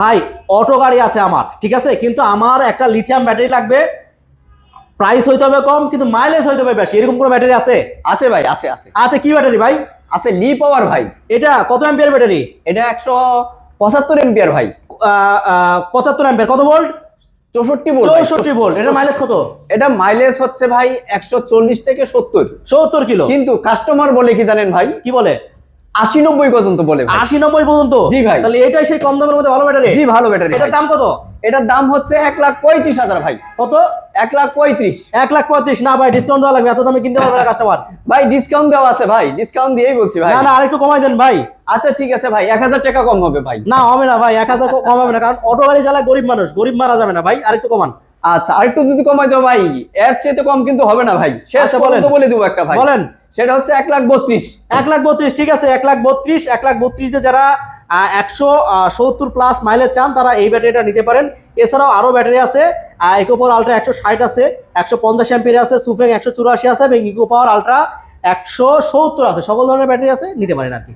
ভাই অটো গাড়ি আছে আমার, ঠিক আছে, কিন্তু আমার একটা লিথিয়াম ব্যাটারি লাগবে, প্রাইস হইতে হবে কম কিন্তু মাইলেজ হইতে হবে বেশি, এরকম কোনো ব্যাটারি আছে? আছে ভাই, আছে আছে আচ্ছা, কি ব্যাটারি ভাই? আছে লি পাওয়ার ভাই। এটা কত অ্যাম্পিয়ার ব্যাটারি? এটা 175 এম্পিয়ার ভাই। 75 অ্যাম্পিয়ার, কত ভোল্ট? 64 ভোল্ট। 64 ভোল্ট। এটা মাইলেজ কত? এটা মাইলেজ হচ্ছে ভাই 140 থেকে 70। 70 কিলো। কিন্তু কাস্টমার বলে কি জানেন ভাই? কি বলে? 80-90 পর্যন্ত বলে ভাই। 80-90 পর্যন্ত? জি ভাই। তাহলে এটাই সেই কম দামের মধ্যে ভালো ব্যাটারি? জি ভালো ব্যাটারি। এটার দাম কত? এটার দাম হচ্ছে 1,35,000 ভাই। কত? 1,35,000। 1,35,000? না ভাই, ডিসকাউন্ট দেওয়া লাগবে, এত দামে কিনতে পারবে না কাস্টমার। ভাই ডিসকাউন্ট দেওয়া আছে ভাই, ডিসকাউন্ট দিয়েই বলছি ভাই। না না, আরেকটু কমাই দেন ভাই। আচ্ছা ঠিক আছে ভাই, 1000 টাকা কম হবে ভাই। না হবে না ভাই, 1000 কম হবে না, কারণ অটো গাড়ি চালায় গরিব মানুষ, গরিব মারা যাবে না ভাই, আরেকটু কমান। আচ্ছা আরেকটু যদি কমাই দাও ভাই, এর চেয়ে কম কিন্তু হবে না ভাই। শেষ আচ্ছা, পর্যন্ত বলে দেবো একটা ভাই। বলেন। সেটা হচ্ছে 1,32,000। 1,32,000, ঠিক আছে, 1,32,000 দিয়ে যারা 170 প্লাস মাইলেজ চান তারা এই ব্যাটারিটা নিতে পারেন। এছাড়াও আরো ব্যাটারি আছে, ইকো পাওয়ার আলট্রা 160 আছে, 150 অ্যাম্পিয়ার আছে, সুফেং 184 আছে এবং ইকো পাওয়ার আলট্রা 170 আছে, সকল ধরনের ব্যাটারি আছে, নিতে পারেন আর কি।